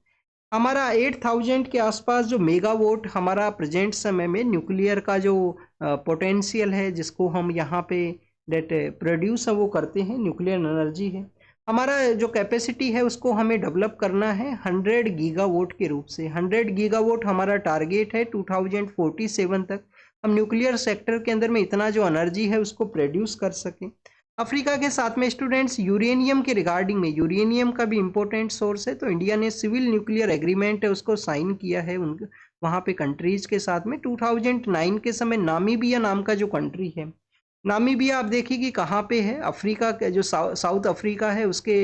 हमारा 8000 के आसपास जो मेगावाट हमारा प्रेजेंट समय में न्यूक्लियर का जो पोटेंशियल है जिसको हम यहाँ पे डेट प्रोड्यूस है वो करते हैं, न्यूक्लियर एनर्जी है। हमारा जो कैपेसिटी है उसको हमें डेवलप करना है 100 गीगावाट के रूप से। 100 गीगावाट हमारा टारगेट है 2047 तक हम न्यूक्लियर सेक्टर के अंदर में इतना जो एनर्जी है उसको प्रोड्यूस कर सकें। अफ्रीका के साथ में स्टूडेंट्स यूरेनियम के रिगार्डिंग में, यूरेनियम का भी इम्पोर्टेंट सोर्स है, तो इंडिया ने सिविल न्यूक्लियर एग्रीमेंट है उसको साइन किया है उन वहाँ पे कंट्रीज के साथ में। 2009 के समय नामीबिया नाम का जो कंट्री है, नामीबिया आप देखिए कि कहाँ पे है, अफ्रीका के जो साउथ अफ्रीका है उसके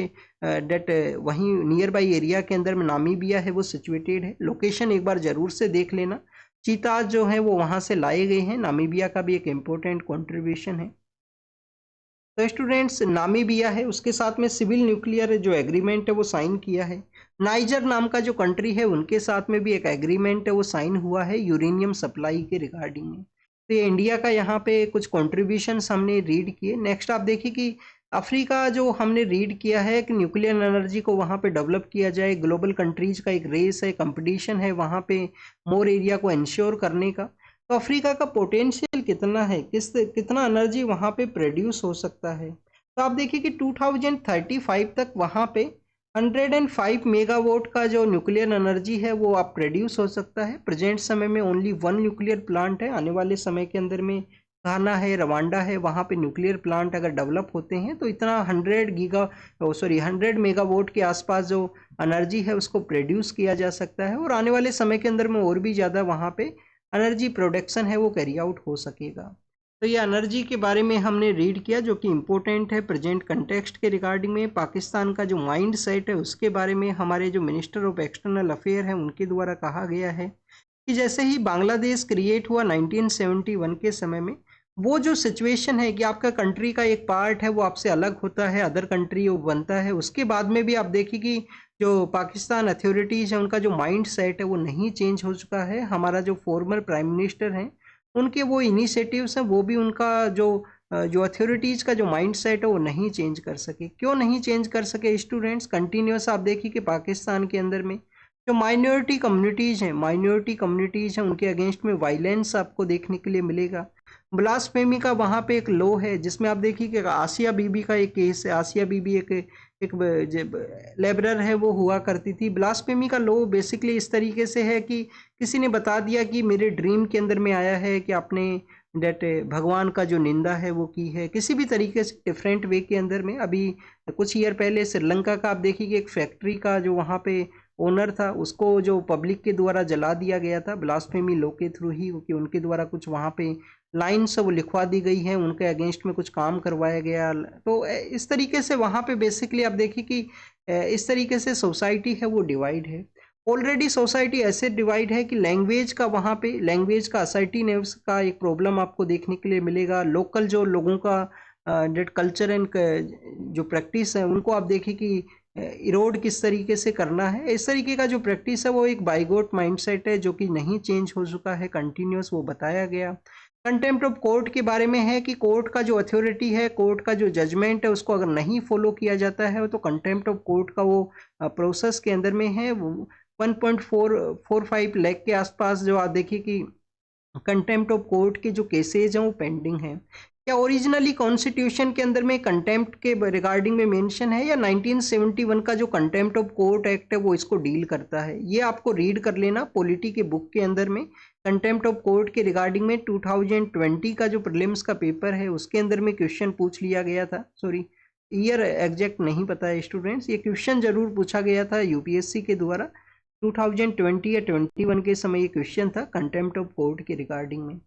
डेट वहीं नियर बाई एरिया के अंदर में नामीबिया है वो सिचुएटेड है। लोकेशन एक बार ज़रूर से देख लेना। चीताज जो है वो वहाँ से लाए गए हैं, नामीबिया का भी एक इम्पोर्टेंट कॉन्ट्रीब्यूशन है। तो स्टूडेंट्स नामीबिया है उसके साथ में सिविल न्यूक्लियर जो एग्रीमेंट है वो साइन किया है। नाइजर नाम का जो कंट्री है उनके साथ में भी एक एग्रीमेंट है वो साइन हुआ है यूरेनियम सप्लाई के रिगार्डिंग में। तो ये इंडिया का यहाँ पे कुछ कॉन्ट्रीब्यूशंस हमने रीड किए। नेक्स्ट आप देखिए कि अफ्रीका जो हमने रीड किया है कि न्यूक्लियर एनर्जी को वहाँ पे डेवलप किया जाए, ग्लोबल कंट्रीज का एक रेस है, कंपटीशन है वहाँ पे मोर एरिया को इंश्योर करने का। तो अफ्रीका का पोटेंशियल कितना है, कितना एनर्जी वहाँ पे प्रोड्यूस हो सकता है। तो आप देखिए कि 2035 तक वहाँ पे 105 मेगावाट का जो न्यूक्लियर एनर्जी है वो आप प्रोड्यूस हो सकता है। प्रेजेंट समय में ओनली 1 न्यूक्लियर प्लांट है। आने वाले समय के अंदर में घाना है, रवांडा है, वहाँ पे न्यूक्लियर प्लांट अगर डेवलप होते हैं तो इतना 100 मेगावाट के आसपास जो एनर्जी है उसको प्रोड्यूस किया जा सकता है, और आने वाले समय के अंदर में और भी ज़्यादा वहाँ पे एनर्जी प्रोडक्शन है वो कैरी आउट हो सकेगा। तो ये एनर्जी के बारे में हमने रीड किया जो कि इम्पोर्टेंट है प्रेजेंट कंटेक्स्ट के रिगार्डिंग में। पाकिस्तान का जो माइंड सेट है उसके बारे में हमारे जो मिनिस्टर ऑफ एक्सटर्नल अफेयर है उनके द्वारा कहा गया है कि जैसे ही बांग्लादेश क्रिएट हुआ 1971 के समय में, वो जो सिचुएशन है कि आपका कंट्री का एक पार्ट है वो आपसे अलग होता है, अदर कंट्री वो बनता है, उसके बाद में भी आप देखिए कि जो पाकिस्तान अथॉरिटीज़ है उनका जो माइंड सेट है वो नहीं चेंज हो चुका है। हमारा जो फॉर्मर प्राइम मिनिस्टर हैं उनके वो इनिशिएटिव्स हैं वो भी उनका जो अथॉरिटीज़ का जो माइंड सेट है वो नहीं चेंज कर सके। क्यों नहीं चेंज कर सके स्टूडेंट्स? कंटिन्यूस आप देखिए कि पाकिस्तान के अंदर में जो माइनॉरिटी कम्युनिटीज़ हैं उनके अगेंस्ट में वायलेंस आपको देखने के लिए मिलेगा। ब्लास्फेमी का वहाँ पे एक लॉ है जिसमें आप देखिए कि आसिया बीबी का एक केस है। आसिया बीबी एक लेबरर है वो हुआ करती थी। ब्लास्फेमी का लॉ बेसिकली इस तरीके से है कि किसी ने बता दिया कि मेरे ड्रीम के अंदर में आया है कि आपने डेट भगवान का जो निंदा है वो की है किसी भी तरीके से डिफरेंट वे के अंदर में। अभी कुछ ईयर पहले श्रीलंका का आप देखिए कि एक फैक्ट्री का जो वहाँ पे ओनर था उसको जो पब्लिक के द्वारा जला दिया गया था ब्लास्फेमी लॉ के थ्रू ही, क्योंकि उनके द्वारा कुछ वहाँ पे लाइन्स वो लिखवा दी गई हैं, उनके अगेंस्ट में कुछ काम करवाया गया। तो इस तरीके से वहाँ पे बेसिकली आप देखिए कि इस तरीके से सोसाइटी है वो डिवाइड है। ऑलरेडी सोसाइटी ऐसे डिवाइड है कि लैंग्वेज का वहाँ पे लैंग्वेज का असर्टिवनेस का एक प्रॉब्लम आपको देखने के लिए मिलेगा। लोकल जो लोगों का डेट कल्चर एंड जो प्रैक्टिस है उनको आप देखिए कि इरोड किस तरीके से करना है। इस तरीके का जो प्रैक्टिस है वो एक बाइगोट माइंडसेट है जो कि नहीं चेंज हो चुका है, कंटिन्यूस वो बताया गया। कंटेम्प्ट ऑफ कोर्ट के बारे में है कि कोर्ट का जो अथॉरिटी है, कोर्ट का जो जजमेंट है उसको अगर नहीं फॉलो किया जाता है तो कंटेम्प्ट ऑफ कोर्ट का वो प्रोसेस के अंदर में है। 1.45 लाख के आसपास जो आप देखिए कि कंटेम्प्ट ऑफ कोर्ट के जो केसेज हैं वो पेंडिंग हैं। क्या ओरिजिनली कॉन्स्टिट्यूशन के अंदर में कंटेम्प्ट के रिगार्डिंग में मेंशन है, या 1971 का जो कंटेम्प्ट ऑफ कोर्ट एक्ट है वो इसको डील करता है? ये आपको रीड कर लेना पॉलिटी के बुक के अंदर में। कंटेम्प्ट ऑफ कोर्ट के रिगार्डिंग में 2020 का जो प्रीलिम्स का पेपर है उसके अंदर में क्वेश्चन पूछ लिया गया था। सॉरी, ईयर एग्जैक्ट नहीं पता है स्टूडेंट्स, ये क्वेश्चन जरूर पूछा गया था यूपीएससी के द्वारा 2020 या 21 के समय। ये क्वेश्चन था कंटेम्प्ट ऑफ कोर्ट के रिगार्डिंग में।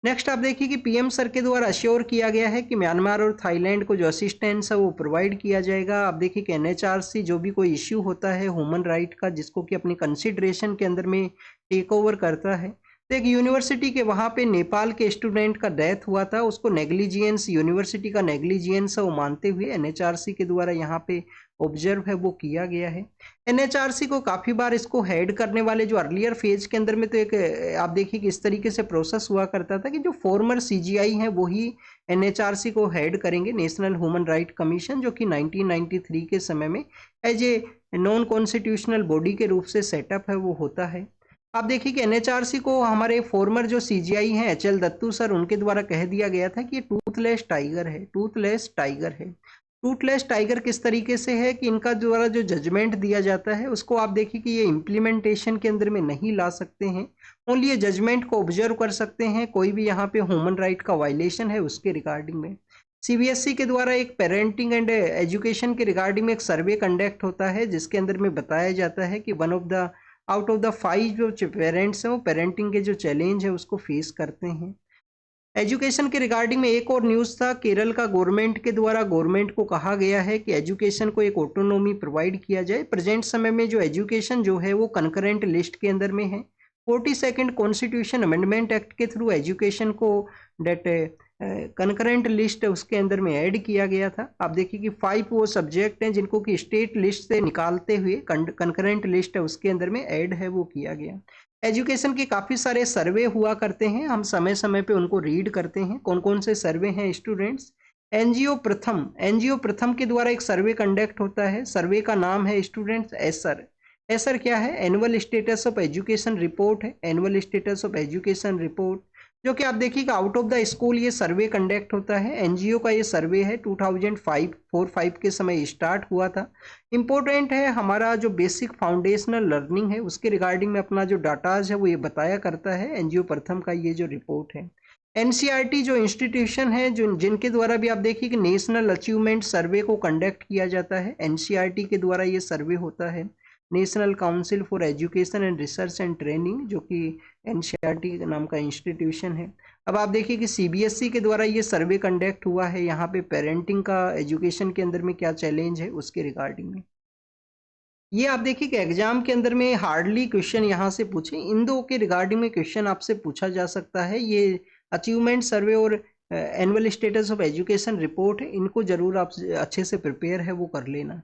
नेक्स्ट आप देखिए कि पीएम सर के द्वारा अश्योर किया गया है कि म्यांमार और थाईलैंड को जो असिस्टेंस है वो प्रोवाइड किया जाएगा। आप देखिए कि एनएचआरसी जो भी कोई इश्यू होता है ह्यूमन राइट का जिसको कि अपनी कंसिडरेशन के अंदर में टेक ओवर करता है, तो एक यूनिवर्सिटी के वहाँ पे नेपाल के स्टूडेंट का डेथ हुआ था, उसको नेग्लिजियंस, यूनिवर्सिटी का नेग्लिजियंस है वो मानते हुए एनएचआरसी के द्वारा यहाँ पे ऑब्जर्व है वो किया गया है। एनएचआरसी को काफ़ी बार इसको हेड करने वाले जो अर्लियर फेज के अंदर में तो एक आप देखिए कि इस तरीके से प्रोसेस हुआ करता था कि जो फॉर्मर सीजीआई हैं वही एनएचआरसी को हेड करेंगे, नेशनल ह्यूमन राइट कमीशन, जो कि 1993 के समय में as a non constitutional body के रूप से सेटअप है वो होता है। आप देखिए कि एनएचआरसी को हमारे फॉर्मर जो सीजीआई हैं एचएल दत्तू सर, उनके द्वारा कह दिया गया था कि ये टूथलेस टाइगर है, टूथलेस टाइगर है। टूथलेस टाइगर किस तरीके से है कि इनका द्वारा जो जजमेंट दिया जाता है उसको आप देखिए कि ये इम्प्लीमेंटेशन के अंदर में नहीं ला सकते हैं, ओनली ये जजमेंट को ऑब्जर्व कर सकते हैं। कोई भी यहाँ पे ह्यूमन राइट का वायलेशन है उसके रिगार्डिंग में सीबीएसई के द्वारा एक पेरेंटिंग एंड एजुकेशन के रिगार्डिंग में एक सर्वे कंडक्ट होता है जिसके अंदर में बताया जाता है कि one of the out of the 5 जो पेरेंट्स हैं वो पेरेंटिंग के जो चैलेंज है उसको फेस करते हैं। एजुकेशन के रिगार्डिंग में एक और न्यूज़ था, केरल का गवर्नमेंट के द्वारा गवर्नमेंट को कहा गया है कि एजुकेशन को एक ऑटोनॉमी प्रोवाइड किया जाए। प्रेजेंट समय में जो एजुकेशन जो है वो कंकरेंट लिस्ट के अंदर में है। 42nd कॉन्स्टिट्यूशन अमेंडमेंट एक्ट के थ्रू एजुकेशन को डेट कंकरेंट लिस्ट उसके अंदर में ऐड किया गया था। आप देखिए कि 5 वो सब्जेक्ट हैं जिनको कि स्टेट लिस्ट से निकालते हुए कंकरेंट लिस्ट है उसके अंदर में ऐड है वो किया गया। एजुकेशन के काफ़ी सारे सर्वे हुआ करते हैं, हम समय समय पे उनको रीड करते हैं। कौन कौन से सर्वे हैं स्टूडेंट्स? एनजीओ प्रथम के द्वारा एक सर्वे कंडक्ट होता है। सर्वे का नाम है स्टूडेंट्स एसर। एसर क्या है? Annual status of education report है, annual status of education report, जो कि आप देखिएगा आउट ऑफ द स्कूल ये सर्वे कंडक्ट होता है। एनजीओ का ये सर्वे है 2005 के समय स्टार्ट हुआ था। इम्पोर्टेंट है, हमारा जो बेसिक फाउंडेशनल लर्निंग है उसके रिगार्डिंग में अपना जो डाटाज है वो ये बताया करता है एनजीओ प्रथम का ये जो रिपोर्ट है। एनसीईआरटी जो इंस्टीट्यूशन है जो जिनके द्वारा भी आप देखिए कि नेशनल अचीवमेंट सर्वे को कंडक्ट किया जाता है, एनसीईआरटी के द्वारा ये सर्वे होता है। National council for education and research and training, जो कि एनसीईआरटी नाम का इंस्टीट्यूशन है। अब आप देखिए कि सीबीएसई के द्वारा ये सर्वे कंडक्ट हुआ है यहाँ पे पेरेंटिंग का एजुकेशन के अंदर में क्या चैलेंज है उसके रिगार्डिंग में। ये आप देखिए कि एग्जाम के अंदर में हार्डली क्वेश्चन यहाँ से पूछे, इन दो के रिगार्डिंग में क्वेश्चन आपसे पूछा जा सकता है। ये अचीवमेंट सर्वे और annual status of education report है, इनको जरूर आप अच्छे से प्रिपेयर है वो कर लेना।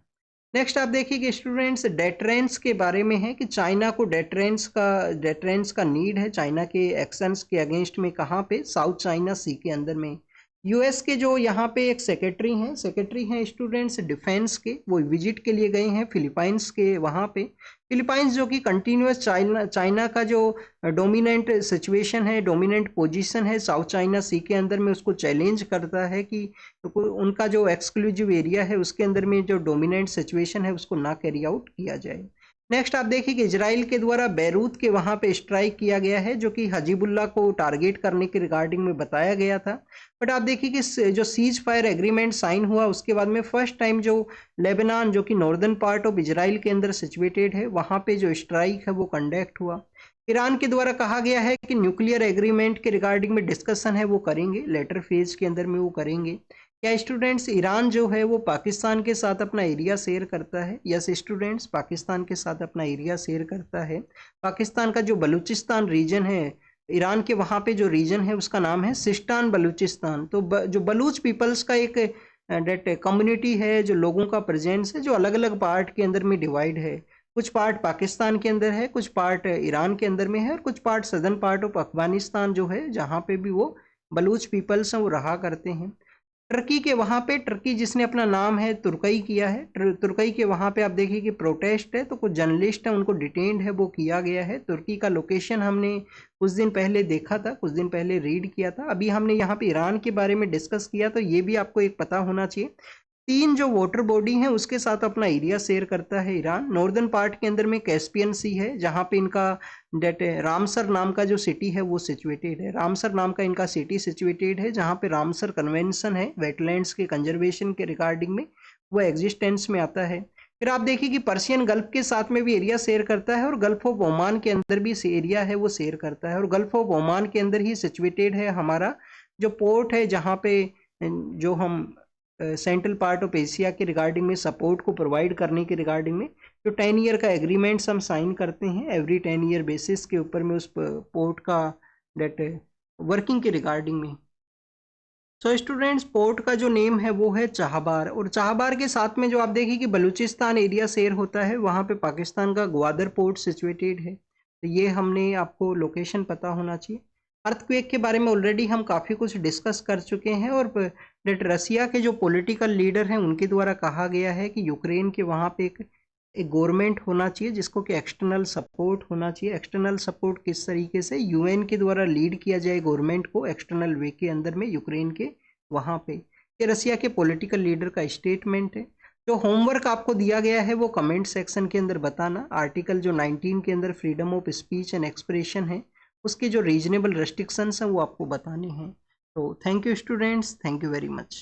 नेक्स्ट आप देखिए कि स्टूडेंट्स डेटरेंस के बारे में है कि चाइना को डेटरेंस का नीड है चाइना के एक्शंस के अगेंस्ट में। कहाँ पे? साउथ चाइना सी के अंदर में। यूएस के जो यहाँ पे एक सेक्रेटरी हैं स्टूडेंट्स डिफेंस के, वो विजिट के लिए गए हैं फिलीपाइंस के वहाँ पे। फिलीपाइंस जो कि कंटिन्यूस चाइना का जो डोमिनेंट सिचुएशन है, डोमिनेंट पोजीशन है साउथ चाइना सी के अंदर में, उसको चैलेंज करता है कि तो उनका जो एक्सक्लूसिव एरिया है उसके अंदर में जो डोमिनेंट सिचुएशन है उसको ना कैरी आउट किया जाए। नेक्स्ट आप देखिए कि इजराइल के द्वारा बैरूत के वहाँ पे स्ट्राइक किया गया है, जो कि हजीबुल्ला को टारगेट करने के रिगार्डिंग में बताया गया था। बट आप देखिए कि जो सीज फायर एग्रीमेंट साइन हुआ उसके बाद में फर्स्ट टाइम जो लेबनान, जो कि नॉर्दर्न पार्ट ऑफ इजराइल के अंदर सिचुएटेड है, वहाँ पे जो स्ट्राइक है वो कंडक्ट हुआ। ईरान के द्वारा कहा गया है कि न्यूक्लियर एग्रीमेंट के रिगार्डिंग में डिस्कशन है वो करेंगे, लेटर फेज के अंदर में वो करेंगे। क्या स्टूडेंट्स ईरान जो है वो पाकिस्तान के साथ अपना एरिया शेयर करता है? यस स्टूडेंट्स, पाकिस्तान के साथ अपना एरिया शेयर करता है। पाकिस्तान का जो बलूचिस्तान रीजन है, ईरान के वहाँ पे जो रीजन है उसका नाम है सिस्तान बलूचिस्तान। तो जो बलूच पीपल्स का एक डेट कम्युनिटी है, जो लोगों का प्रेजेंस है, जो अलग अलग पार्ट के अंदर में डिवाइड है। कुछ पार्ट पाकिस्तान के अंदर है, कुछ पार्ट ईरान के अंदर में है, और कुछ part southern part of Afghanistan जो है जहाँ पे भी वो बलूच पीपल्स हैं वो रहा करते हैं। टर्की के वहाँ पे, टर्की जिसने अपना नाम है तुर्कई किया है, तुर्कई के वहाँ पे आप देखिए कि प्रोटेस्ट है, तो कुछ जर्नलिस्ट है उनको डिटेन्ड है, वो किया गया है। तुर्की का लोकेशन हमने कुछ दिन पहले देखा था, कुछ दिन पहले रीड किया था। अभी हमने यहाँ पे ईरान के बारे में डिस्कस किया, तो ये भी आपको एक पता होना चाहिए। 3 जो वाटर बॉडी हैं उसके साथ अपना एरिया शेयर करता है ईरान। नॉर्दर्न पार्ट के अंदर में कैस्पियन सी है, जहाँ पे इनका डेट रामसर नाम का जो सिटी है वो सिचुएटेड है। रामसर नाम का इनका सिटी सिचुएटेड है, जहाँ पे रामसर कन्वेंशन है वेटलैंड्स के कंजर्वेशन के रिगार्डिंग में, वो एग्जिस्टेंस में आता है। फिर आप देखिए कि पर्शियन गल्फ के साथ में भी एरिया शेयर करता है, और गल्फ ऑफ ओमान के अंदर भी एरिया है वो शेयर करता है। और गल्फ ऑफ ओमान के अंदर ही सिचुएटेड है हमारा जो पोर्ट है, जहाँ पे जो हम सेंट्रल पार्ट ऑफ एशिया के रिगार्डिंग में सपोर्ट को प्रोवाइड करने के रिगार्डिंग में जो 10 ईयर का एग्रीमेंट्स हम साइन करते हैं एवरी 10 ईयर बेसिस के ऊपर में, उस पोर्ट का डेट वर्किंग के रिगार्डिंग में। सो स्टूडेंट्स, पोर्ट का जो नेम है वो है चाहबार, और चाहबार के साथ में जो आप देखिए कि बलूचिस्तान एरिया शेयर होता है, वहाँ पे पाकिस्तान का ग्वादर पोर्ट सिचुएटेड है। तो ये हमने आपको लोकेशन पता होना चाहिए। अर्थक्वेक के बारे में ऑलरेडी हम काफ़ी कुछ डिस्कस कर चुके हैं, और डेट रसिया के जो पॉलिटिकल लीडर हैं उनके द्वारा कहा गया है कि यूक्रेन के वहाँ पे एक गवर्नमेंट होना चाहिए जिसको कि एक्सटर्नल सपोर्ट होना चाहिए। एक्सटर्नल सपोर्ट किस तरीके से, यूएन के द्वारा लीड किया जाए गवर्नमेंट को एक्सटर्नल वे के अंदर में यूक्रेन के वहाँ पे। ये रसिया के पॉलिटिकल लीडर का स्टेटमेंट है। जो होमवर्क आपको दिया गया है वो कमेंट सेक्शन के अंदर बताना। आर्टिकल जो 19 के अंदर freedom of speech and expression है, उसके जो रीजनेबल रेस्ट्रिक्शंस हैं वो आपको बताने हैं। तो thank you students, thank you very much.